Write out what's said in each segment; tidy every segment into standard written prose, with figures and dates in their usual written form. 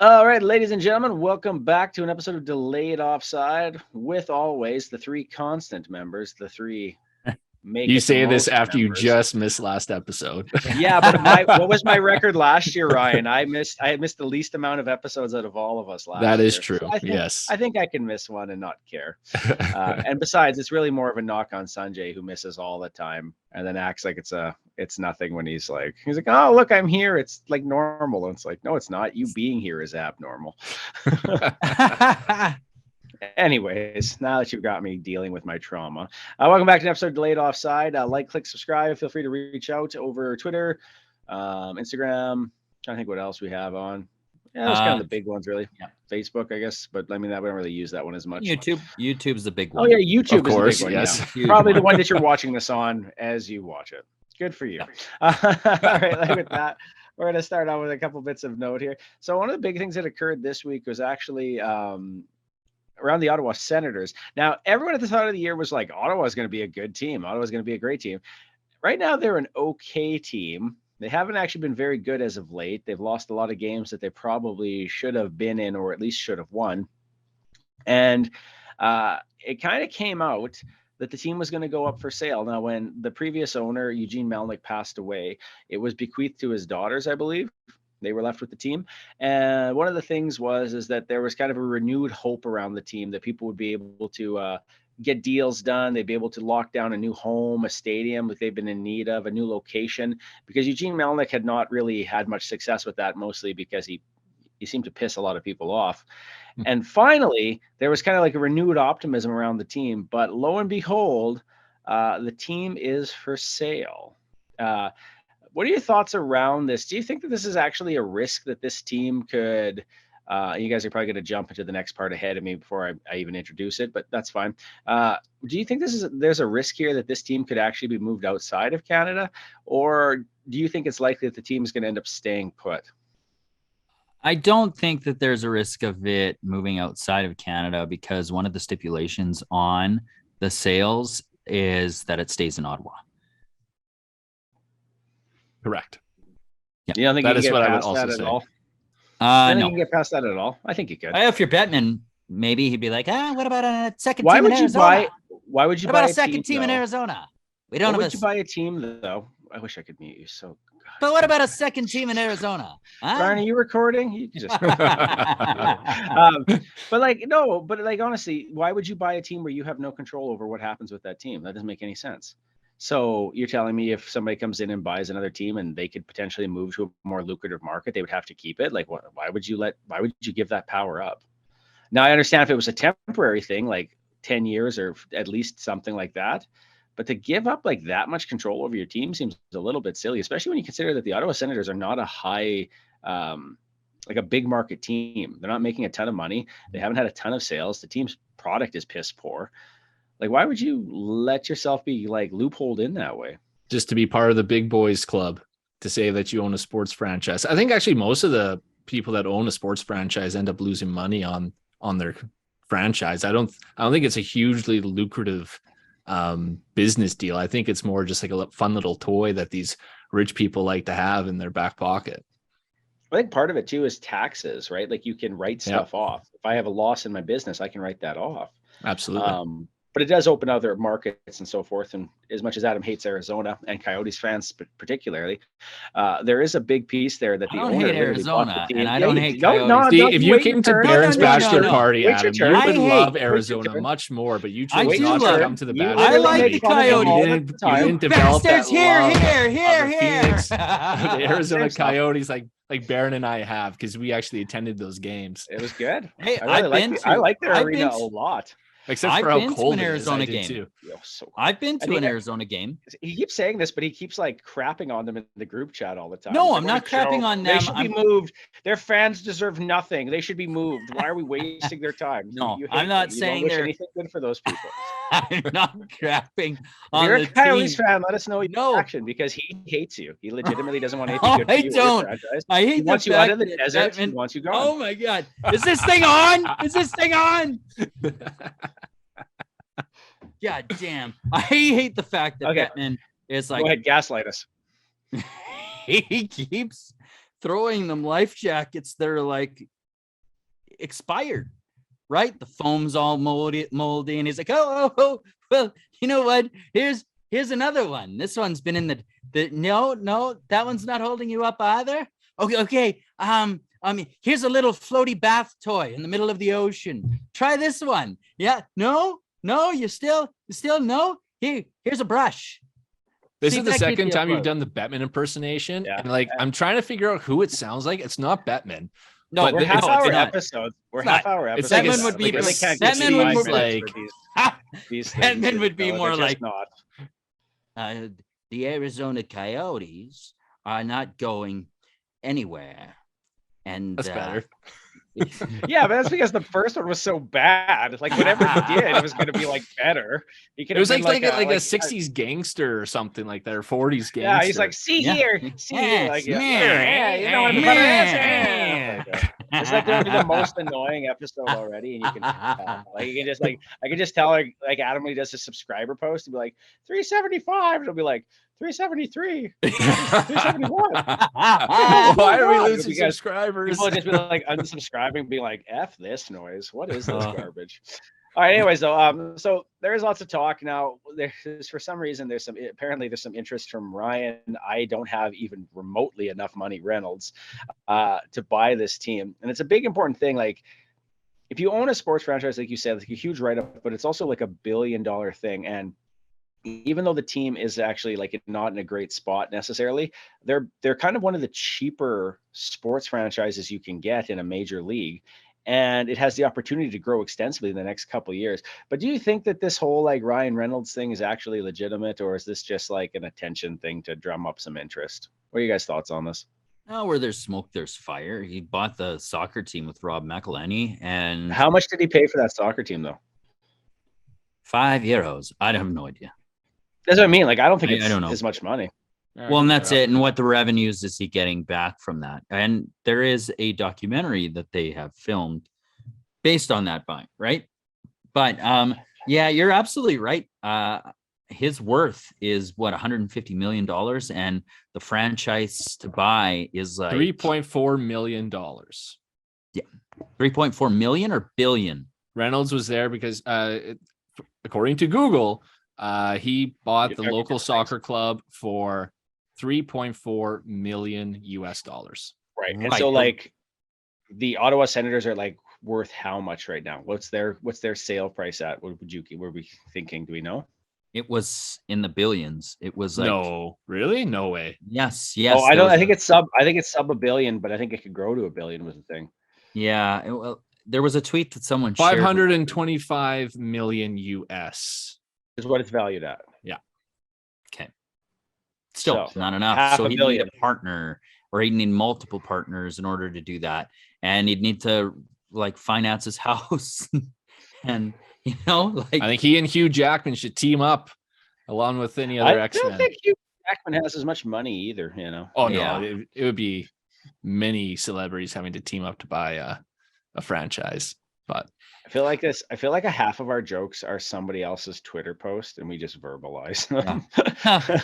All right, ladies and gentlemen, welcome back to an episode of Delayed Offside with always the three constant members, the three make You it the say this most after you members. just missed last episode. Yeah, but what was my record last year, Ryan? I had missed the least amount of episodes out of all of us last year. That is true. So Yes. I think I can miss one and not care. And besides, it's really more of a knock on Sanjay, who misses all the time and then acts like it's nothing when he's like, oh, look, I'm here. It's like normal. And it's like, no, it's not. You being here is abnormal. Anyways, now that you've got me dealing with my trauma, welcome back to an episode of Delayed Offside. Like, click, subscribe. Feel free to reach out over Twitter, Instagram. Trying to think what else we have on. Yeah, those kind of the big ones, really. Yeah. Facebook, I guess, but I mean, we don't really use that one as much. YouTube's the big one. Oh yeah, YouTube is the big one. Yes, yeah. Probably the one that you're watching this on as you watch it. Good for you. Yeah. All right, with that, we're going to start out with a couple bits of note here. So one of the big things that occurred this week was actually around the Ottawa Senators. Now, everyone at the start of the year was like, Ottawa is going to be a good team. Ottawa is going to be a great team. Right now, they're an okay team. They haven't actually been very good as of late. They've lost a lot of games that they probably should have been in, or at least should have won. And it kind of came out that the team was going to go up for sale. Now, when the previous owner, Eugene Melnyk, passed away, it was bequeathed to his daughters, I believe. They were left with the team. And one of the things is that there was kind of a renewed hope around the team that people would be able to get deals done. They'd be able to lock down a new home, a stadium that they've been in need of, a new location, because Eugene Melnyk had not really had much success with that, mostly because he seemed to piss a lot of people off. And finally, there was kind of like a renewed optimism around the team. But lo and behold, the team is for sale. What are your thoughts around this? Do you think that this is actually a risk that this team could you guys are probably going to jump into the next part ahead of me before I even introduce it, but that's fine. Do you think there's a risk here that this team could actually be moved outside of Canada, or do you think it's likely that the team is going to end up staying put? I don't think that there's a risk of it moving outside of Canada, because one of the stipulations on the sales is that it stays in Ottawa. Correct. Yeah. You don't think that is what I would also say. I think you can get past that at all. I think you could. If you're Bettman, maybe he'd be like, what about a second team in Arizona? Why would you buy a second team in Arizona? We don't. Why would you buy a team though? I wish I could mute you. So. But what about a second team in Arizona? Brian, are you recording? You just. But honestly, why would you buy a team where you have no control over what happens with that team? That doesn't make any sense. So you're telling me if somebody comes in and buys another team and they could potentially move to a more lucrative market, they would have to keep it? Like, why would you give that power up? Now, I understand if it was a temporary thing, like 10 years or at least something like that, but to give up like that much control over your team seems a little bit silly, especially when you consider that the Ottawa Senators are not a high, like a big market team. They're not making a ton of money. They haven't had a ton of sales. The team's product is piss poor. Like, why would you let yourself be like loopholed in that way? Just to be part of the big boys club, to say that you own a sports franchise. I think actually most of the people that own a sports franchise end up losing money on their franchise. I don't think it's a hugely lucrative business deal. I think it's more just like a fun little toy that these rich people like to have in their back pocket. I think part of it too is taxes, right? Like you can write stuff off. If I have a loss in my business, I can write that off. Absolutely. But it does open other markets and so forth. And as much as Adam hates Arizona and Coyotes fans particularly, there is a big piece there that the owner hate Arizona, and I don't hate Coyotes. No, if you came to Barron's bachelor party, Adam, you would love Arizona much more, but you chose not to come to the bachelor party. I like the Coyotes. You didn't develop that here. The Arizona Coyotes like Barron and I have, because we actually attended those games. It was good. Hey, I like their arena a lot. Except for how cold it is. I've been to an Arizona game. He keeps saying this, but he keeps like crapping on them in the group chat all the time. No, I'm not crapping on them. They should be moved. Their fans deserve nothing. They should be moved. Why are we wasting their time? No, I'm not saying they're anything good for those people. I'm not crapping on you're the a Coyotes team. fan, let us know your action, because he hates you. He legitimately doesn't want anything good for you. I don't. I hate he wants you out of the desert. He wants you gone. Oh my God. Is this thing on? God damn. I hate the fact that Bettman is like, go ahead, gaslight us. He keeps throwing them life jackets that are like expired, right? The foam's all moldy, and he's like, oh, well, you know what? Here's another one. This one's been in the no, that one's not holding you up either. Okay. Here's a little floaty bath toy in the middle of the ocean. Try this one. Yeah, no, you still no. Here's a brush. This is the second time you've done the Bettman impersonation, and like I'm trying to figure out who it sounds like. It's not Bettman. No, we're half-hour episodes. We're half-hour episodes. Bettman would be Bettman would be more like the Arizona Coyotes are not going anywhere, and that's better. Yeah, but that's because the first one was so bad. Like whatever he did, it was going to be like better. It was like a 60s gangster or something like that, or 40s gangster. Yeah, he's like, see here, like, you know what I mean? It's like going to be the most annoying episode already, and you can I can just tell like Adam when he does his subscriber post, he'll be like 375, and it'll be like 373, 371. Why are we losing subscribers? People just be like unsubscribing, being like, "F this noise. What is this garbage?" All right. Anyways, though, so there is lots of talk now. There's for some reason there's some interest from Ryan. I don't have even remotely enough money, Reynolds, to buy this team, and it's a big important thing. Like, if you own a sports franchise, like you said, it's like a huge write-up, but it's also like $1 billion thing, and even though the team is actually like not in a great spot necessarily, they're kind of one of the cheaper sports franchises you can get in a major league, and it has the opportunity to grow extensively in the next couple of years. But do you think that this whole like Ryan Reynolds thing is actually legitimate, or is this just like an attention thing to drum up some interest? What are you guys' thoughts on this? Oh, where there's smoke, there's fire. He bought the soccer team with Rob McElhenney, and how much did he pay for that soccer team though? €5. I have no idea. That's what I mean. Like, I don't think it's as much money. Well, and that's it. And what the revenues is he getting back from that? And there is a documentary that they have filmed based on that buy, right? But yeah, you're absolutely right. His worth is what, $150 million, and the franchise to buy is like $3.4 million. Yeah, 3.4 million or billion. Reynolds was there because, according to Google, he bought the local soccer club for $3.4 million. Right. And so like the Ottawa Senators are like worth how much right now? What's their sale price at? What were we thinking? Do we know? It was in the billions. It was like, no, really? No way. Yes. Oh, I think it's sub $1 billion, but I think it could grow to $1 billion was the thing. Yeah. Well, there was a tweet that someone shared. $525 million US is what it's valued at. Yeah. Okay. Still not enough. So he'd need a partner, or he'd need multiple partners in order to do that. And he'd need to like finance his house. And you know, like, I think he and Hugh Jackman should team up along with any other X-Men. I don't think Hugh Jackman has as much money either, you know. Oh no, yeah. It would be many celebrities having to team up to buy a franchise. But I feel like a half of our jokes are somebody else's Twitter post and we just verbalize them.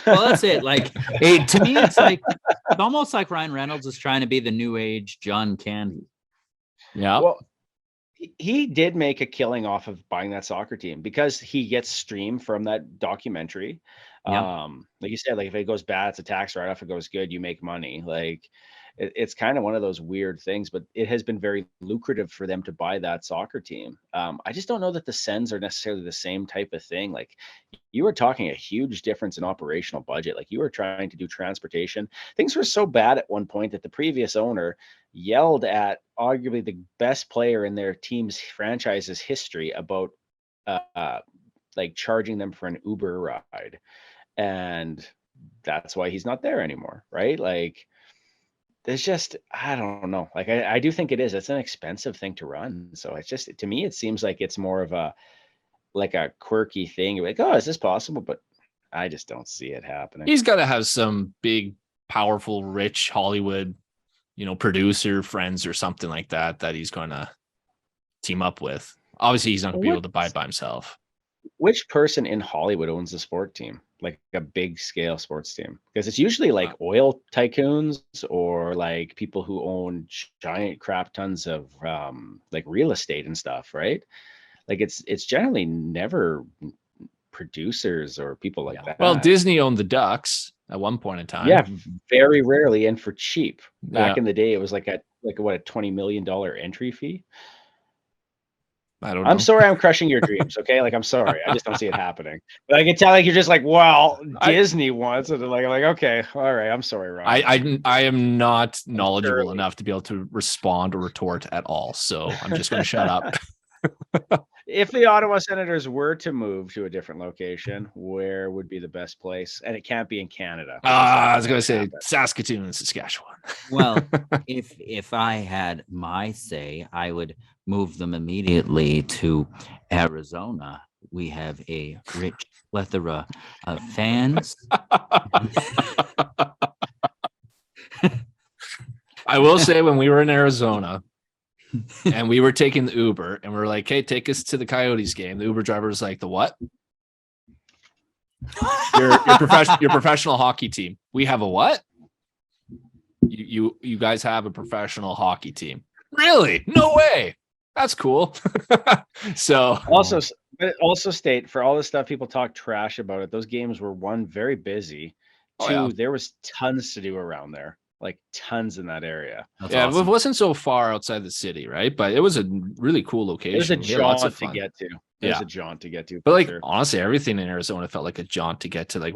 Well, that's it. Like, to me, it's almost like Ryan Reynolds is trying to be the new age John Candy. Yeah. Well, he did make a killing off of buying that soccer team because he gets streamed from that documentary. Yeah. Like you said, like if it goes bad, it's a tax write-off. If it goes good, you make money. Like it's kind of one of those weird things, but it has been very lucrative for them to buy that soccer team. I just don't know that the Sens are necessarily the same type of thing. Like you were talking a huge difference in operational budget. Like you were trying to do transportation. Things were so bad at one point that the previous owner yelled at arguably the best player in their team's franchise's history about like charging them for an Uber ride. And that's why he's not there anymore. Right. Like, there's just, I don't know. Like, I do think it is. It's an expensive thing to run. So it's just, to me, it seems like it's more of a quirky thing. You're like, oh, is this possible? But I just don't see it happening. He's got to have some big, powerful, rich Hollywood, producer friends or something like that he's going to team up with. Obviously, he's not going to be able to buy it by himself. which person in Hollywood owns a sport team, like a big scale sports team? Because it's usually like oil tycoons or like people who own giant crap tons of like real estate and stuff, right? Like it's generally never producers or people like that. Well, Disney owned the Ducks at one point in time. Yeah, very rarely and for cheap. Back Yeah. in the day, it was like a $20 million entry fee. I don't know. I'm sorry I'm crushing your dreams, okay? Like, I'm sorry. I just don't see it happening. But I can tell like you're just like, well, Disney wants it. Like, okay, all right. I'm sorry, Ryan. I am not knowledgeable enough to be able to respond or retort at all. So I'm just going to shut up. If the Ottawa Senators were to move to a different location, where would be the best place? And it can't be in Canada. I was going to say Saskatoon, Saskatchewan. Well, if I had my say, I would move them immediately to Arizona. We have a rich plethora of fans. I will say, when we were in Arizona and we were taking the Uber and we were like, hey, take us to the Coyotes game. The Uber driver was like, the what? Your professional hockey team. We have a what? You guys have a professional hockey team. Really? No way. That's cool. So also state, for all the stuff people talk trash about it, those games were, one, very busy. Two, there was tons to do around there. Like tons in that area. That's awesome. It wasn't so far outside the city, right? But it was a really cool location. It was a jaunt to get to. It was a jaunt to get to. But like honestly, everything in Arizona felt like a jaunt to get to, like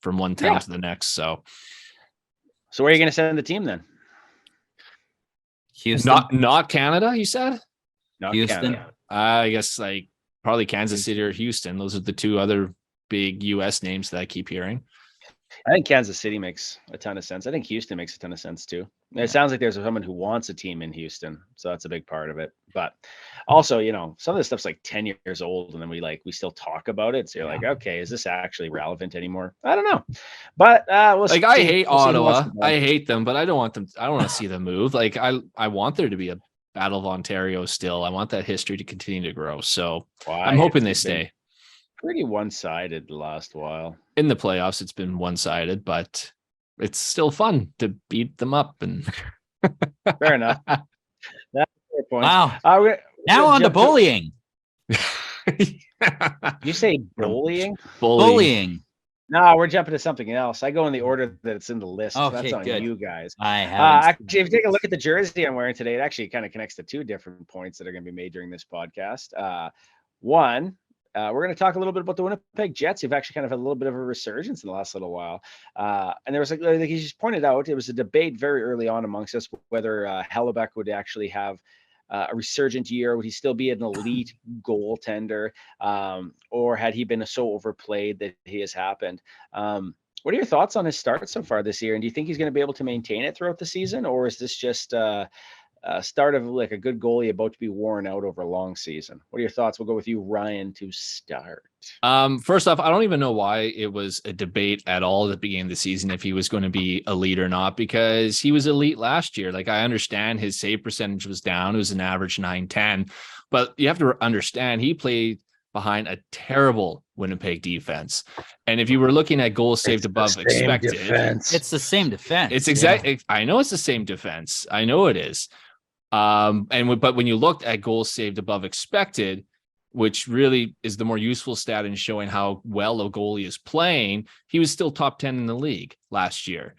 from one town to the next. So where are you going to send the team then? Houston, not Canada. You said not Houston. Canada. I guess like probably Kansas City or Houston. Those are the two other big U.S. names that I keep hearing. I think Kansas City makes a ton of sense. I think Houston makes a ton of sense too. It sounds like there's someone who wants a team in Houston, so that's a big part of it. But also, some of this stuff's like 10 years old, and then we still talk about it. So you're like, okay, is this actually relevant anymore? I don't know. But I hate Ottawa. I hate them, but I don't want them. I don't want to see them move. Like I want there to be a Battle of Ontario still. I want that history to continue to grow. So I'm hoping they stay. Pretty one-sided the last while. In the playoffs, it's been one-sided, but it's still fun to beat them up. And fair enough. That's a fair point. Wow. Now on to bullying. You say bullying? Bullying. No, we're jumping to something else. I go in the order that it's in the list. Okay, that's on good. you guys. I have. Actually, if you take a look at the jersey I'm wearing today, it actually kind of connects to two different points that are going to be made during this podcast. One, we're going to talk a little bit about the Winnipeg Jets, who've actually kind of had a little bit of a resurgence in the last little while. And there was, like he just pointed out, it was a debate very early on amongst us whether Hellebuyck would actually have a resurgent year. Would he still be an elite goaltender, or had he been so overplayed that he has happened? What are your thoughts on his start so far this year? And do you think he's going to be able to maintain it throughout the season, or is this just start of like a good goalie about to be worn out over a long season? What are your thoughts? We'll go with you, Ryan, to start. First off, I don't even know why it was a debate at all at the beginning of the season if he was going to be elite or not, because he was elite last year. Like, I understand his save percentage was down. It was an average 910, but you have to understand he played behind a terrible Winnipeg defense. And if you were looking at goals saved above expected, it's the same defense. It's exactly. I know it's the same defense. I know it is. But when you looked at goals saved above expected, which really is the more useful stat in showing how well a goalie is playing, he was still top 10 in the league last year.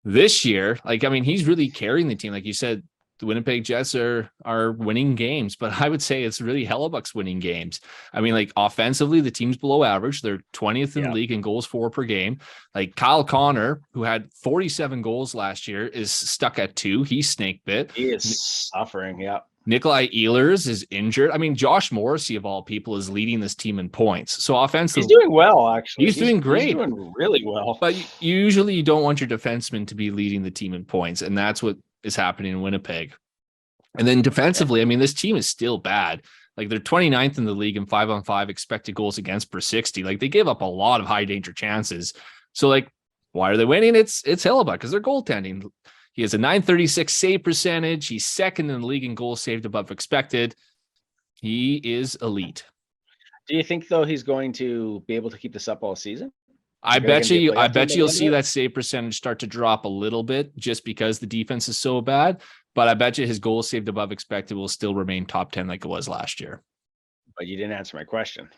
This year, he's really carrying the team. Like you said, the Winnipeg Jets are winning games, but I would say it's really Hellebuyck's winning games. Offensively, the team's below average. They're 20th in the league in goals for per game. Like Kyle Connor, who had 47 goals last year, is stuck at 2. He's snake bit. He is suffering. Yeah. Nikolai Ehlers is injured. Josh Morrissey, of all people, is leading this team in points. So offensively, he's doing well, actually. He's doing great. He's doing really well. But usually you don't want your defenseman to be leading the team in points, and that's what is happening in Winnipeg. And then defensively, this team is still bad. Like, they're 29th in the league in 5-on-5 expected goals against per 60. Like, they gave up a lot of high danger chances. So, why are they winning? It's Hellebuyck, because they're goaltending. He has a 936 save percentage. He's second in the league in goals saved above expected. He is elite. Do you think though he's going to be able to keep this up all season? I bet you'll see that save percentage start to drop a little bit just because the defense is so bad. But I bet you his goals saved above expected will still remain top 10 like it was last year. But you didn't answer my question.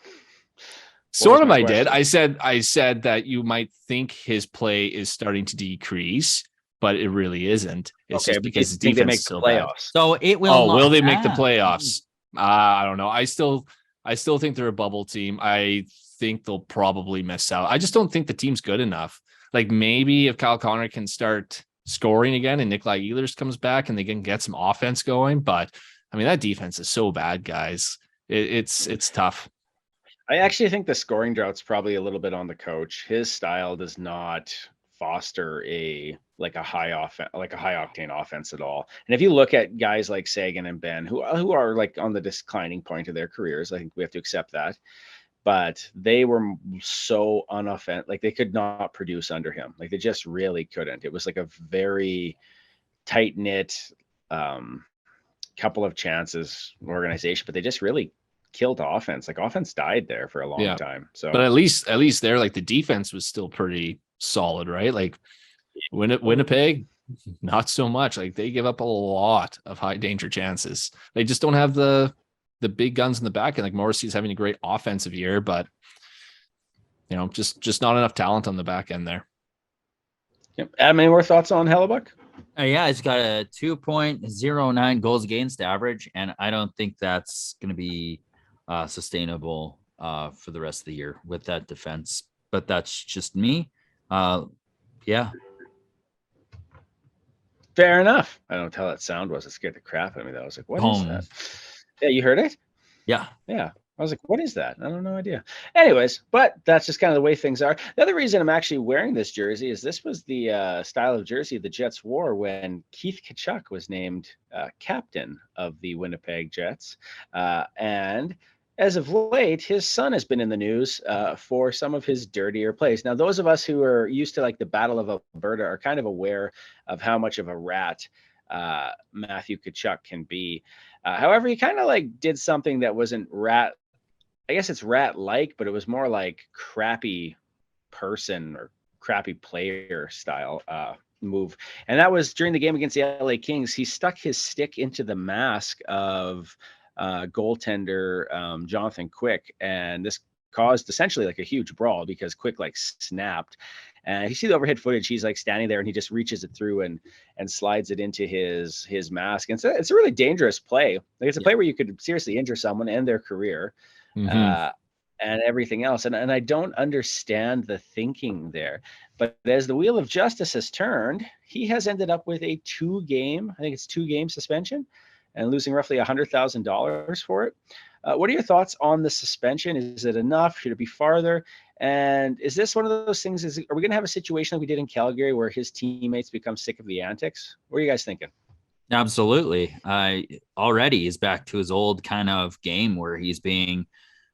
Sort of, I did. I said that you might think his play is starting to decrease, but it really isn't. It's just because his defense is so bad. So it will. Oh, will they make the playoffs? I don't know. I still think they're a bubble team. I think they'll probably miss out. I just don't think the team's good enough. Like maybe if Kyle Connor can start scoring again and Nikolai Ehlers comes back and they can get some offense going. But I mean, that defense is so bad, guys. It's tough. I actually think the scoring drought's probably a little bit on the coach. His style does not foster a high octane offense at all. And if you look at guys like Sagan and Ben, who are like on the declining point of their careers, I think we have to accept that. But they were so unoffensive, like they could not produce under him. Like they just really couldn't. It was like a very tight knit couple of chances organization, but they just really killed offense. Like offense died there for a long time. So, but at least there, like the defense was still pretty solid, right? Like Winnipeg, not so much. Like they give up a lot of high danger chances. They just don't have the big guns in the back. And like Morrissey's having a great offensive year, but just not enough talent on the back end there. Yep. Adam, any more thoughts on Hellebuyck? Yeah, he's got a 2.09 goals against average, and I don't think that's going to be sustainable for the rest of the year with that defense. But that's just me. Yeah. Fair enough. I don't know how that sound was. It scared the crap out of me. That I was like, what is that? Yeah, you heard it? Yeah. I was like, what is that? I don't know idea. Anyways, but that's just kind of the way things are. The other reason I'm actually wearing this jersey is this was the style of jersey the Jets wore when Keith Tkachuk was named captain of the Winnipeg Jets. And as of late, his son has been in the news for some of his dirtier plays. Now, those of us who are used to like the Battle of Alberta are kind of aware of how much of a rat Matthew Tkachuk can be. However, he kind of like did something that wasn't rat. I guess it's rat-like, but it was more like crappy person or crappy player style move. And that was during the game against the LA Kings. He stuck his stick into the mask of goaltender Jonathan Quick, and this caused essentially like a huge brawl because Quick like snapped. And you see the overhead footage, he's like standing there and he just reaches it through and slides it into his mask. And so it's a really dangerous play. Like it's a play where you could seriously injure someone and their career. And everything else. And I don't understand the thinking there. But as the wheel of justice has turned, he has ended up with a 2-game suspension and losing roughly $100,000 for it. What are your thoughts on the suspension? Is it enough? Should it be farther? And is this one of those things? Are we going to have a situation like we did in Calgary where his teammates become sick of the antics? What are you guys thinking? Absolutely. Already is back to his old kind of game where he's playing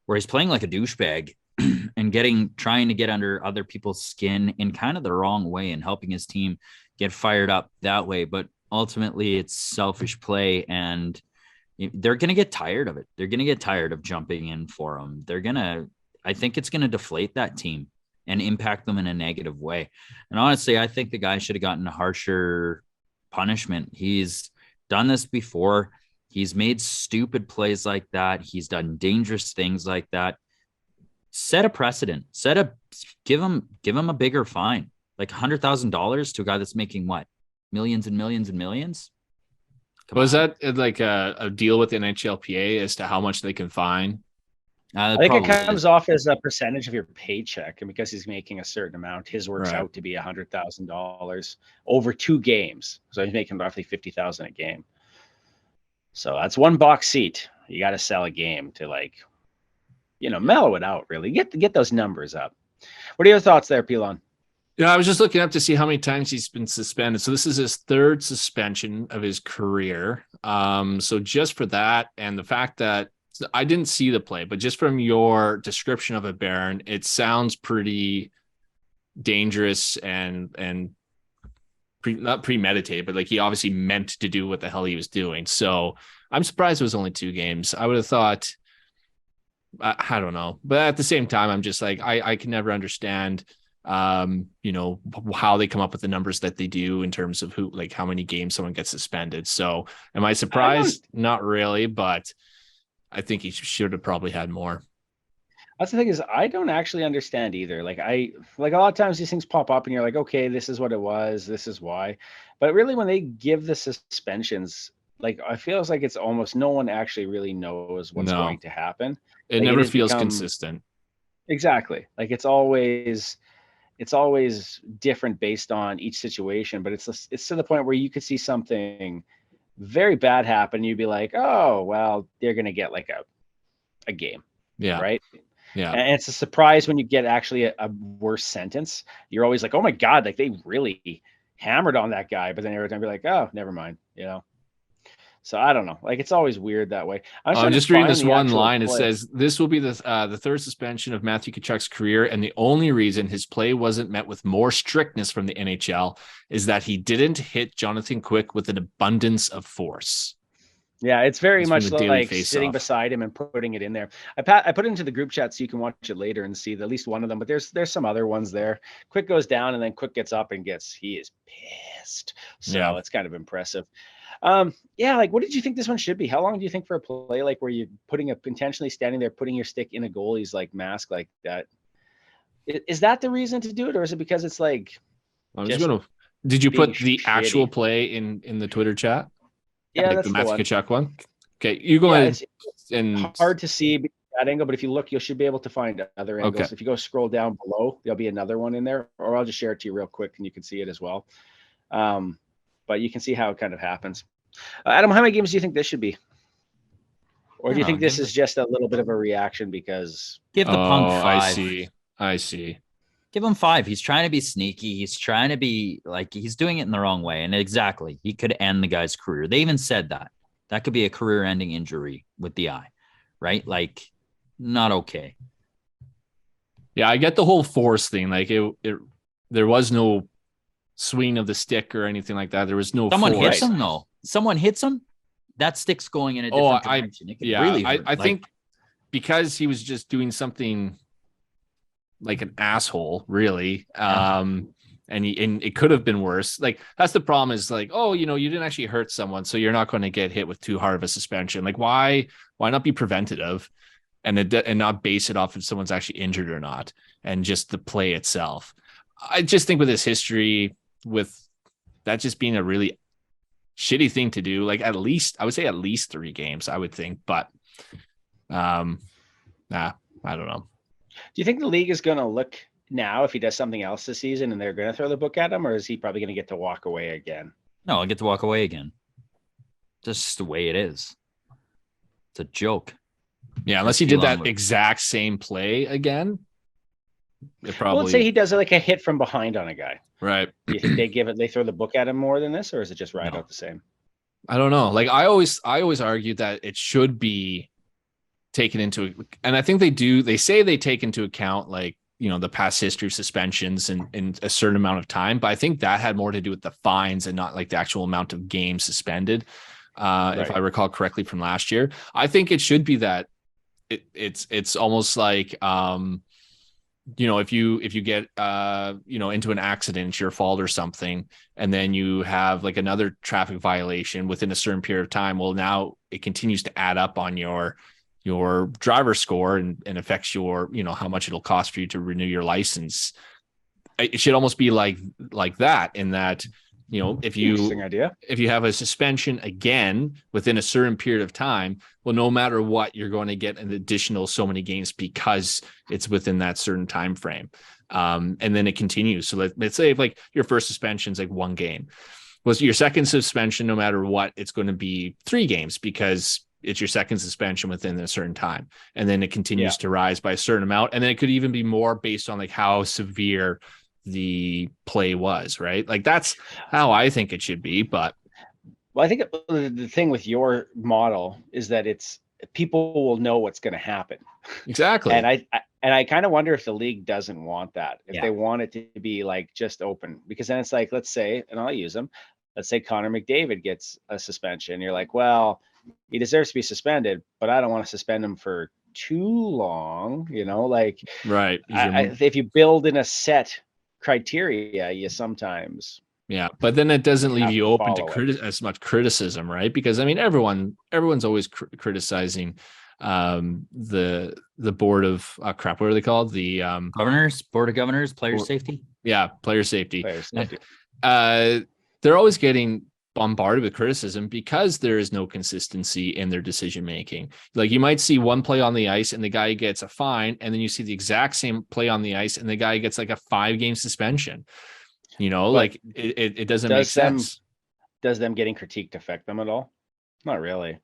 like a douchebag and trying to get under other people's skin in kind of the wrong way and helping his team get fired up that way. But ultimately it's selfish play and they're going to get tired of it. They're going to get tired of jumping in for him. I think it's going to deflate that team and impact them in a negative way. And honestly, I think the guy should have gotten a harsher punishment. He's done this before. He's made stupid plays like that. He's done dangerous things like that. Set a precedent. Give him a bigger fine, like $100,000 to a guy that's making what? Millions and millions and millions. Was that like a deal with the NHLPA as to how much they can fine? I think it comes off as a percentage of your paycheck, and because he's making a certain amount, his works out to be $100,000 over 2 games. So he's making roughly $50,000 a game. So that's one box seat. You got to sell a game to mellow it out. Really get those numbers up. What are your thoughts there, Pilon? Yeah, I was just looking up to see how many times he's been suspended. So this is his 3rd suspension of his career. So just for that and the fact that I didn't see the play, but just from your description of it, Baron, it sounds pretty dangerous and not premeditated, but like he obviously meant to do what the hell he was doing. So I'm surprised it was only 2 games. I would have thought I don't know. But at the same time, I'm just like, I can never understand, you know, how they come up with the numbers that they do in terms of who, like how many games someone gets suspended. So am I surprised? Not really, but I think he should have probably had more. That's the thing is I don't actually understand either. Like a lot of times these things pop up and you're like, okay, this is what it was. This is why. But really when they give the suspensions, like I feels like it's almost no one actually really knows what's going to happen. It Like, never feels consistent. Exactly. Like it's always different based on each situation, but it's to the point where you could see something very bad happen. You'd be like, oh, well, they're going to get like a game. Yeah. Right. Yeah. And it's a surprise when you get actually a worse sentence. You're always like, oh my God, like they really hammered on that guy. But then every time you're like, oh, never mind, you know? So I don't know. Like it's always weird that way. I'm just reading this one line. It says this will be the third suspension of Matthew Tkachuk's career, and the only reason his play wasn't met with more strictness from the NHL is that he didn't hit Jonathan Quick with an abundance of force. Yeah, it's very much like sitting beside him and putting it in there. I put it into the group chat so you can watch it later and see at least one of them. But there's some other ones there. Quick goes down and then Quick gets up and he is pissed. So it's kind of impressive. Yeah, like what did you think this one should be? How long do you think for a play like where you're intentionally standing there, putting your stick in a goalie's like mask like that? Is that the reason to do it, or is it because it's like? Did you put the actual play in the Twitter chat? Yeah, like that's the Matthew Tkachuk one. Okay, you go ahead. It's hard to see that angle, but if you look, you should be able to find other angles. Okay. If you go scroll down below, there'll be another one in there, or I'll just share it to you real quick and you can see it as well. But you can see how it kind of happens. Adam, how many games do you think this should be? Or do you think this is just a little bit of a reaction because give the punk 5? I see. Give him 5. He's trying to be sneaky. He's trying to be like he's doing it in the wrong way. And exactly, he could end the guy's career. They even said that could be a career-ending injury with the eye, right? Like, not okay. Yeah, I get the whole force thing. Like there was no swing of the stick or anything like that. There was no. Someone hits him, though. Someone hits him. That stick's going in a different direction. It could really hurt. I think because he was just doing something like an asshole, really. And it could have been worse. Like that's the problem is like, oh, you know, you didn't actually hurt someone, so you're not going to get hit with too hard of a suspension. Like why not be preventative and not base it off if someone's actually injured or not, and just the play itself. I just think with his history, with that just being a really shitty thing to do, like I would say at least 3 games, I would think, but I don't know. Do you think the league is going to look now if he does something else this season and they're going to throw the book at him, or is he probably going to get to walk away again? No, I'll get to walk away again. Just the way it is. It's a joke. Yeah, unless he did that exact same play again. Well, let's say he does like a hit from behind on a guy. Right. Do you think they throw the book at him more than this, or is it just out the same? I don't know. Like I always argue that it should be taken into, and I think they say they take into account like, you know, the past history of suspensions in a certain amount of time, but I think that had more to do with the fines and not like the actual amount of games suspended. Right. If I recall correctly from last year, I think it should be that it's almost like, you know, if you get, you know, into an accident, it's your fault or something, and then you have like another traffic violation within a certain period of time. Well, now it continues to add up on your driver score and affects your, you know, how much it'll cost for you to renew your license. It should almost be like that, in that, you know, if you have a suspension again within a certain period of time, well, no matter what, you're going to get an additional so many games because it's within that certain time frame. And then it continues. So let's say if like your first suspension is like 1 game. Well, your second suspension, no matter what, it's going to be 3 games because it's your second suspension within a certain time. And then it continues to rise by a certain amount. And then it could even be more based on like how severe the play was, right? Like that's how I think it should be. But well, I think the thing with your model is that it's people will know what's going to happen. Exactly. And I kind of wonder if the league doesn't want that, if they want it to be like just open, because then it's like, let's say, and I'll use them. Let's say Connor McDavid gets a suspension. You're like, well, he deserves to be suspended, but I don't want to suspend him for too long, like Right. if you build in a set criteria, you sometimes Yeah, but then it doesn't leave have you to open to follow it. as much criticism, right? Because I mean, everyone's always criticizing the board of crap. What are they called? The board of governors, player safety. Yeah, player safety. Player safety. They're always getting bombarded with criticism because there is no consistency in their decision making. Like you might see one play on the ice and the guy gets a fine, and then you see the exact same play on the ice and the guy gets like a 5-game suspension. Like it doesn't make sense. Does them getting critiqued affect them at all? Not really.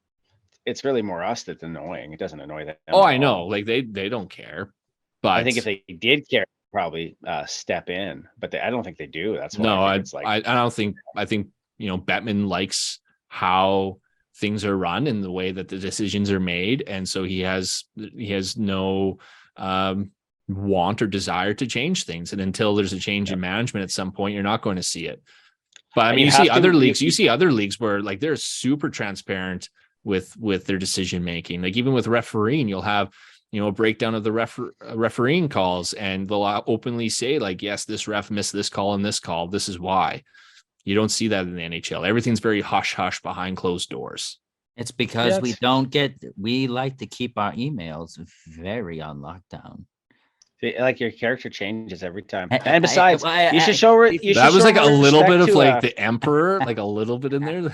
It's really more us that's annoying. It doesn't annoy them. Oh, I know. Like they don't care. But I think if they did care, probably step in. But I don't think they do. That's why no. I don't think. I think Bettman likes how things are run and the way that the decisions are made, and so he has no want or desire to change things. And until there's a change in management at some point, you're not going to see it. But I mean, you see other leagues where like they're super transparent with their decision making. Like even with refereeing, you'll have a breakdown of the refereeing calls, and they'll openly say like, yes, this ref missed this call and this call. This is why. You don't see that in the NHL. Everything's very hush hush behind closed doors. It's because we like to keep our emails very on lockdown. Like your character changes every time. And besides, you should show that was like a little bit of like the emperor, like a little bit in there.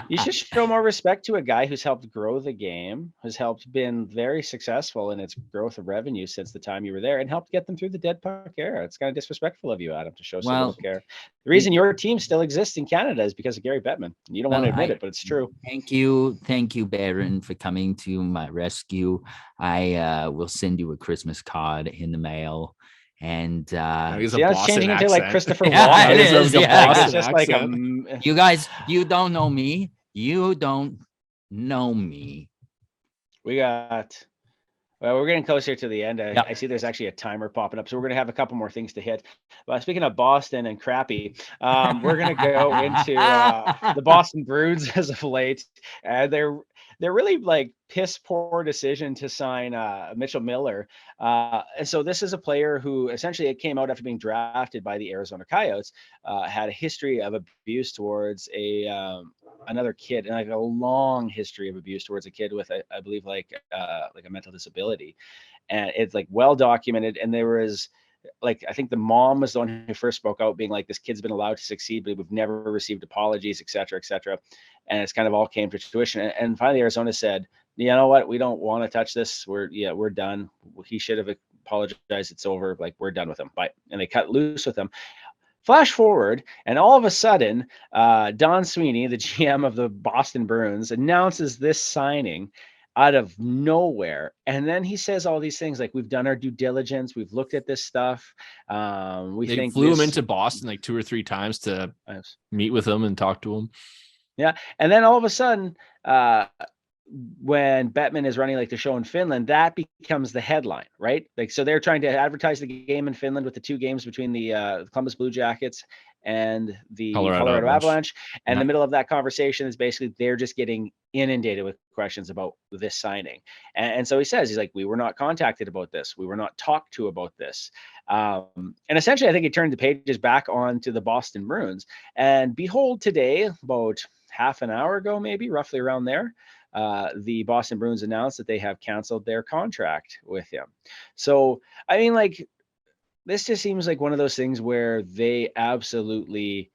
You should show more respect to a guy who's helped grow the game, has helped been very successful in its growth of revenue since the time you were there, and helped get them through the dead puck era. It's kind of disrespectful of you, Adam, to show so little care. The reason your team still exists in Canada is because of Gary Bettman. You don't want to admit it, but it's true. Thank you, Baron, for coming to my rescue. I will send you a Christmas card in the mail. And it's changing into like Christopher Walken. It is. It's just like you guys, you don't know me. You don't know me. We're getting closer to the end. I see there's actually a timer popping up, so we're going to have a couple more things to hit. But speaking of Boston and crappy, we're going to go into the Boston Bruins as of late. They're really like piss poor decision to sign Mitchell Miller. And so this is a player who essentially it came out after being drafted by the Arizona Coyotes, had a history of abuse towards another kid, and like a long history of abuse towards a kid with I believe like a mental disability. And it's like well documented. And there was like, I think the mom was the one who first spoke out, being like, this kid's been allowed to succeed, but we've never received apologies, et cetera, et cetera. And it's kind of all came to fruition. And finally, Arizona said, you know what? We don't want to touch this. We're done. He should have apologized. It's over. Like, we're done with him. Bye. And they cut loose with him. Flash forward, and all of a sudden, Don Sweeney, the GM of the Boston Bruins, announces this signing out of nowhere. And then he says all these things like, we've done our due diligence. We've looked at this stuff. They flew him into Boston like 2 or 3 times to meet with him and talk to him. Yeah. And then all of a sudden, when Bettman is running like the show in Finland, that becomes the headline, right? Like, so they're trying to advertise the game in Finland with the 2 games between the Columbus Blue Jackets and the Colorado Avalanche. And in the middle of that conversation is basically they're just getting inundated with questions about this signing. And so he says, he's like, we were not contacted about this. We were not talked to about this. And essentially, I think he turned the pages back on to the Boston Bruins. And behold, today, about half an hour ago, maybe roughly around there, the Boston Bruins announced that they have canceled their contract with him. So, I mean, like, this just seems like one of those things where they absolutely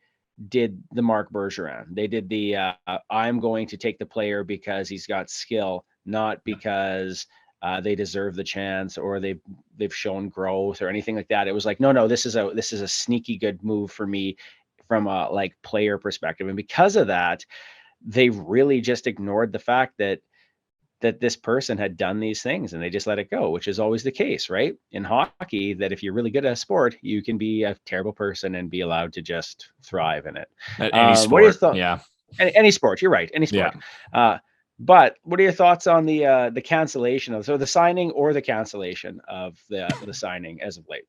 did the Marc Bergeron. They did the I'm going to take the player because he's got skill, not because they deserve the chance or they've shown growth or anything like that. It was like, no, this is a sneaky good move for me from a like player perspective. And because of that, they really just ignored the fact that this person had done these things and they just let it go, which is always the case, right? In hockey, that if you're really good at a sport, you can be a terrible person and be allowed to just thrive in it. At any sport, what are your thoughts? Yeah. Any sport, you're right, any sport. Yeah. But what are your thoughts on the cancellation of the signing or the cancellation of the signing as of late?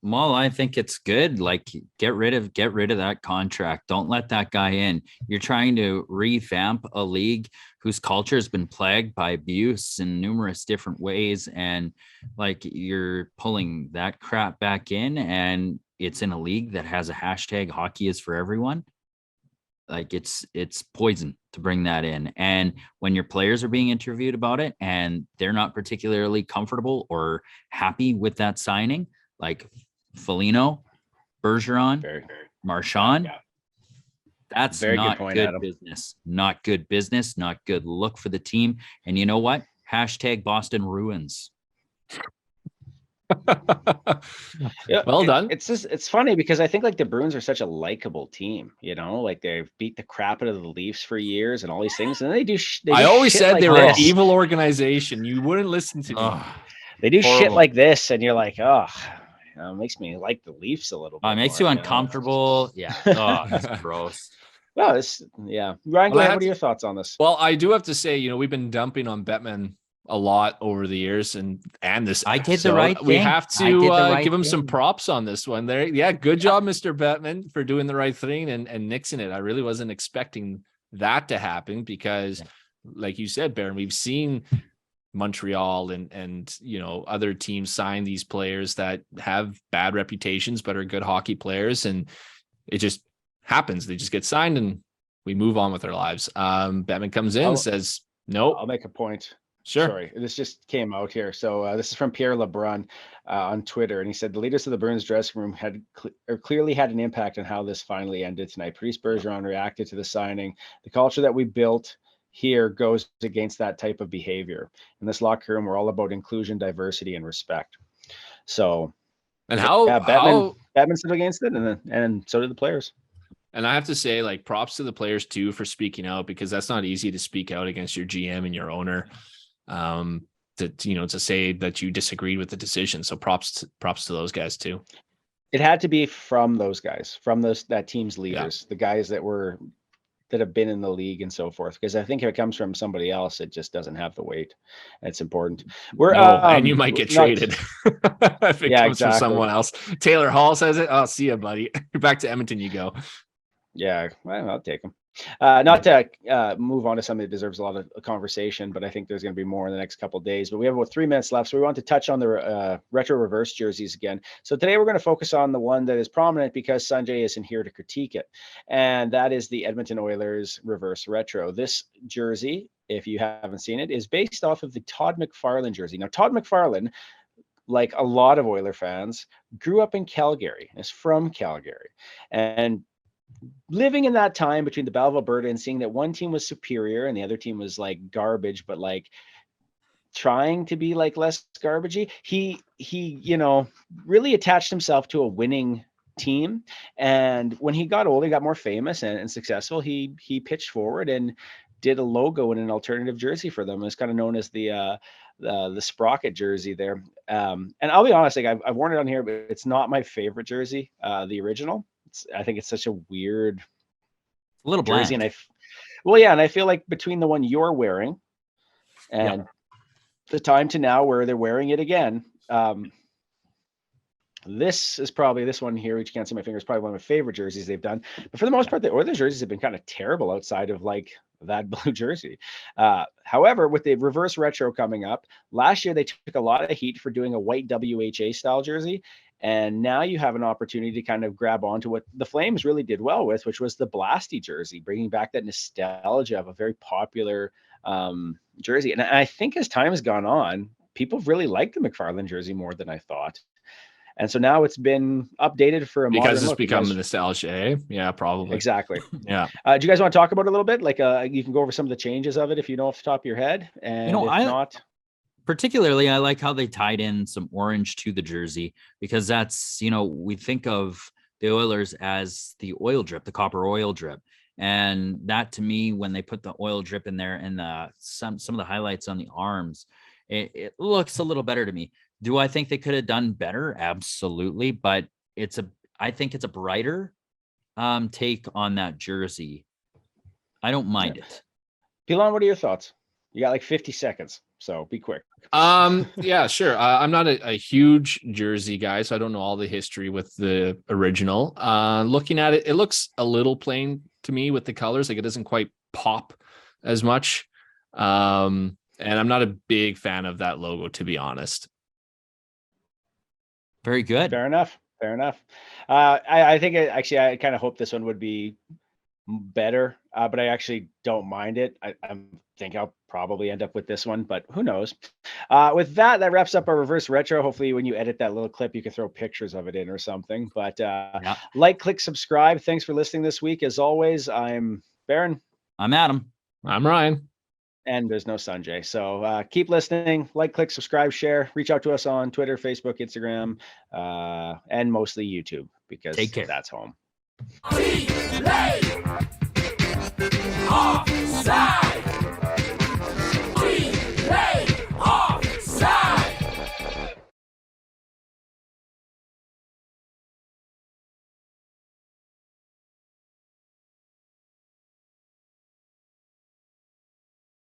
Well, I think it's good. Like, get rid of that contract. Don't let that guy in. You're trying to revamp a league whose culture has been plagued by abuse in numerous different ways, and like you're pulling that crap back in, and it's in a league that has a hashtag hockey is for everyone. Like it's poison to bring that in. And when your players are being interviewed about it and they're not particularly comfortable or happy with that signing, like Foligno, Bergeron, Marchand, that's Very not good point, good Adam. business. Not good business, not good look for the team. And you know what? Hashtag Boston Ruins. Yeah, Well done. It's funny because I think like the Bruins are such a likable team, you know, like they've beat the crap out of the Leafs for years and all these things, and they do. I always said like they were an this. evil organization. You wouldn't listen to me. They do shit Horrible. like this, and you're like, oh, it makes me like the Leafs a little bit. It makes more, you know? uncomfortable. Yeah. Oh, that's gross. Well, Ryan, go ahead. What are your thoughts on this? Well, I do have to say, you know, we've been dumping on Bettman a lot over the years, and this I did the right we thing. have to give him some props on this one. There, yeah, good job, Mr. Bettman, for doing the right thing and nixing it. I really wasn't expecting that to happen because, like you said, Baron, we've seen Montreal and you know other teams sign these players that have bad reputations but are good hockey players, and it just happens. They just get signed and we move on with our lives. Bettman comes in and says, "No, I'll make a point." Sure. Sorry, this just came out here. So this is from Pierre Lebrun on Twitter, and he said the leaders of the Bruins dressing room had clearly had an impact on how this finally ended tonight. Patrice Bergeron reacted to the signing. The culture that we built here goes against that type of behavior. In this locker room, we're all about inclusion, diversity, and respect. So, and Bettman stood against it, and so did the players. And I have to say, like, props to the players too for speaking out, because that's not easy to speak out against your GM and your owner. To say that you disagreed with the decision. So props to those guys too. It had to be from those guys, from that team's leaders, the guys that have been in the league and so forth. Because I think if it comes from somebody else, it just doesn't have the weight. It's important. And you might get traded if it comes from someone else. Taylor Hall says it. Oh, see ya, buddy. Back to Edmonton you go. Yeah, well, I'll take them. Not to move on to something that deserves a lot of conversation, but I think there's going to be more in the next couple of days. But we have about 3 minutes left, so we want to touch on the retro reverse jerseys again. So today we're going to focus on the one that is prominent because Sanjay isn't here to critique it, and that is the Edmonton Oilers reverse retro. This jersey, if you haven't seen it, is based off of the Todd McFarlane jersey. Now, Todd McFarlane, like a lot of Oiler fans, grew up in Calgary. Is from Calgary, and living in that time between the Battle of Alberta and seeing that one team was superior and the other team was like garbage, but like trying to be like less garbagey, he really attached himself to a winning team. And when he got older, he got more famous and successful, he pitched forward and did a logo in an alternative jersey for them. It's kind of known as the Sprocket jersey there. And I'll be honest, like I've worn it on here, but it's not my favorite jersey, the original. I think it's such a weird little jersey. bland. And I feel like between the one you're wearing and the time to now where they're wearing it again, this one here, which you can't see my fingers, probably one of my favorite jerseys they've done. But for the most part, the Oilers jerseys have been kind of terrible outside of like that blue jersey. However, with the reverse retro coming up, last year they took a lot of heat for doing a white WHA style jersey. And now you have an opportunity to kind of grab onto what the Flames really did well with, which was the Blasty jersey, bringing back that nostalgia of a very popular jersey. And I think as time has gone on, people really like the McFarlane jersey more than I thought. And so now it's been updated for a modern because it's look. become a nostalgia. Eh? Yeah, probably. Exactly. Yeah. Do you guys want to talk about it a little bit? Like you can go over some of the changes of it if you know off the top of your head. And not. Particularly, I like how they tied in some orange to the jersey, because that's, we think of the Oilers as the oil drip, the copper oil drip. And that, to me, when they put the oil drip in there and some of the highlights on the arms, it looks a little better to me. Do I think they could have done better? Absolutely. But I think it's a brighter take on that jersey. I don't mind it. Pilon, what are your thoughts? You got like 50 seconds. So be quick. Yeah, sure. I'm not a huge jersey guy, so I don't know all the history with the original. Looking at it, it looks a little plain to me with the colors. Like it doesn't quite pop as much. And I'm not a big fan of that logo, to be honest. Very good. Fair enough. I think I kind of hope this one would be better, but I actually don't mind it. I think I'll probably end up with this one, but who knows? With that wraps up our reverse retro. Hopefully when you edit that little clip, you can throw pictures of it in or something. But like, click, subscribe. Thanks for listening this week. As always, I'm Baron. I'm Adam. I'm Ryan. And there's no Sanjay. So keep listening. Like, click, subscribe, share. Reach out to us on Twitter, Facebook, Instagram, and mostly YouTube, because that's home. Delayed Offside.